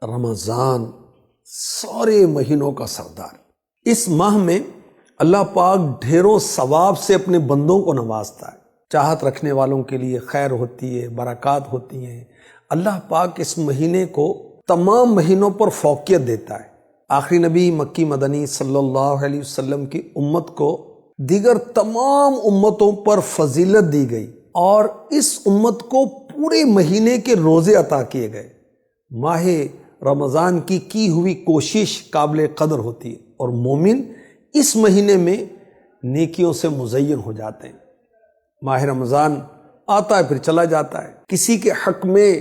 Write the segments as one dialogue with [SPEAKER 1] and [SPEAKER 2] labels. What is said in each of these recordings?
[SPEAKER 1] رمضان سارے مہینوں کا سردار۔ اس ماہ میں اللہ پاک ڈھیروں ثواب سے اپنے بندوں کو نوازتا ہے۔ چاہت رکھنے والوں کے لیے خیر ہوتی ہے، برکات ہوتی ہیں۔ اللہ پاک اس مہینے کو تمام مہینوں پر فوقیت دیتا ہے۔ آخری نبی مکی مدنی صلی اللہ علیہ وسلم کی امت کو دیگر تمام امتوں پر فضیلت دی گئی اور اس امت کو پورے مہینے کے روزے عطا کیے گئے۔ ماہ رمضان کی ہوئی کوشش قابل قدر ہوتی ہے اور مومن اس مہینے میں نیکیوں سے مزین ہو جاتے ہیں۔ ماہ رمضان آتا ہے پھر چلا جاتا ہے، کسی کے حق میں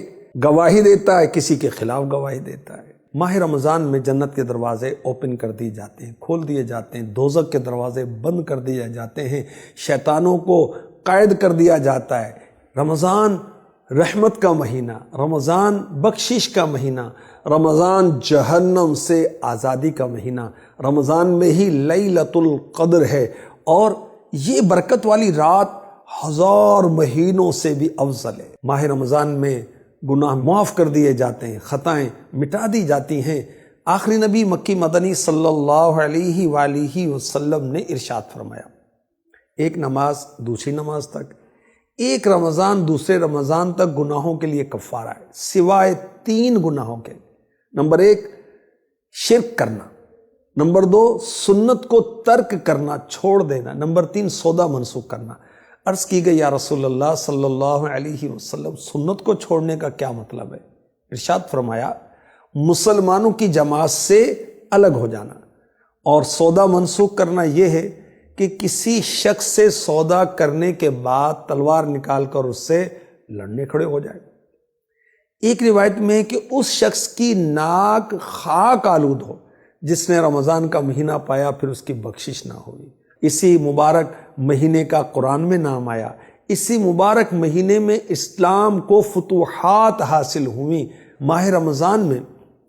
[SPEAKER 1] گواہی دیتا ہے، کسی کے خلاف گواہی دیتا ہے۔ ماہ رمضان میں جنت کے دروازے اوپن کر دیے جاتے ہیں، کھول دیے جاتے ہیں، دوزخ کے دروازے بند کر دیے جاتے ہیں، شیطانوں کو قید کر دیا جاتا ہے۔ رمضان رحمت کا مہینہ، رمضان بخشش کا مہینہ، رمضان جہنم سے آزادی کا مہینہ، رمضان میں ہی لیلۃ القدر ہے اور یہ برکت والی رات 1000 مہینوں سے بھی افضل ہے۔ ماہ رمضان میں گناہ معاف کر دیے جاتے ہیں، خطائیں مٹا دی جاتی ہیں۔ آخری نبی مکی مدنی صلی اللہ علیہ وآلہ وسلم نے ارشاد فرمایا، ایک نماز دوسری نماز تک، ایک رمضان دوسرے رمضان تک گناہوں کے لیے کفارہ ہے، سوائے 3 گناہوں کے۔ نمبر 1 شرک کرنا، نمبر 2 سنت کو ترک کرنا، چھوڑ دینا، نمبر 3 سودا منسوخ کرنا۔ عرض کی گئی یا رسول اللہ صلی اللہ علیہ وسلم سنت کو چھوڑنے کا کیا مطلب ہے؟ ارشاد فرمایا مسلمانوں کی جماعت سے الگ ہو جانا، اور سودا منسوخ کرنا یہ ہے کہ کسی شخص سے سودا کرنے کے بعد تلوار نکال کر اس سے لڑنے کھڑے ہو جائے۔ ایک روایت میں ہے کہ اس شخص کی ناک خاک آلود ہو جس نے رمضان کا مہینہ پایا پھر اس کی بخشش نہ ہوئی۔ اسی مبارک مہینے کا قرآن میں نام آیا، اسی مبارک مہینے میں اسلام کو فتوحات حاصل ہوئیں۔ ماہ رمضان میں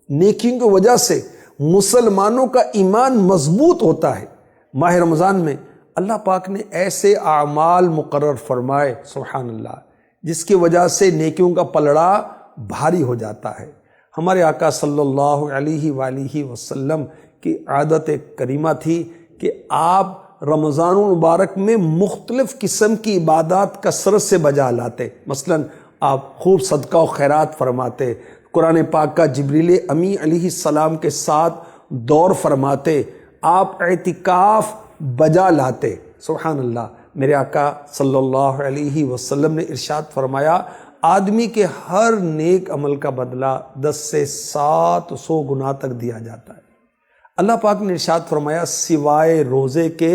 [SPEAKER 1] نیکیوں کی وجہ سے مسلمانوں کا ایمان مضبوط ہوتا ہے۔ ماہ رمضان میں اللہ پاک نے ایسے اعمال مقرر فرمائے سبحان اللہ جس کی وجہ سے نیکیوں کا پلڑا بھاری ہو جاتا ہے۔ ہمارے آقا صلی اللہ علیہ وآلہ وسلم کی عادت کریمہ تھی کہ آپ رمضان المبارک میں مختلف قسم کی عبادات کثرت سے بجا لاتے۔ مثلا آپ خوب صدقہ و خیرات فرماتے، قرآن پاک کا جبریل امی علیہ السلام کے ساتھ دور فرماتے، آپ اعتکاف بجا لاتے۔ سبحان اللہ، میرے آقا صلی اللہ علیہ وسلم نے ارشاد فرمایا آدمی کے ہر نیک عمل کا بدلہ 10 سے 700 گنا تک دیا جاتا ہے۔ اللہ پاک نے ارشاد فرمایا سوائے روزے کے،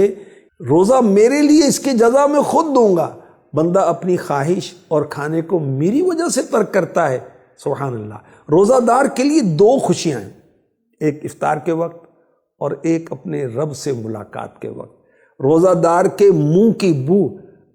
[SPEAKER 1] روزہ میرے لیے اس کے جزا میں خود دوں گا، بندہ اپنی خواہش اور کھانے کو میری وجہ سے ترک کرتا ہے۔ سبحان اللہ، روزہ دار کے لیے 2 خوشیاں ہیں، ایک افطار کے وقت اور ایک اپنے رب سے ملاقات کے وقت۔ روزہ دار کے منہ کی بو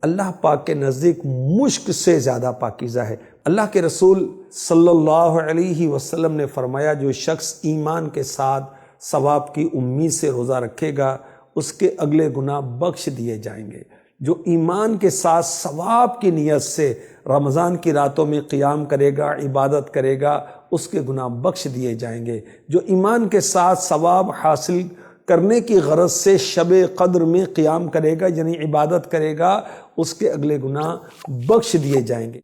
[SPEAKER 1] اللہ پاک کے نزدیک مشک سے زیادہ پاکیزہ ہے۔ اللہ کے رسول صلی اللہ علیہ وسلم نے فرمایا جو شخص ایمان کے ساتھ ثواب کی امید سے روزہ رکھے گا اس کے اگلے گناہ بخش دیے جائیں گے۔ جو ایمان کے ساتھ ثواب کی نیت سے رمضان کی راتوں میں قیام کرے گا، عبادت کرے گا، اس کے گناہ بخش دیے جائیں گے۔ جو ایمان کے ساتھ ثواب حاصل کرنے کی غرض سے شب قدر میں قیام کرے گا یعنی عبادت کرے گا، اس کے اگلے گناہ بخش دیے جائیں گے۔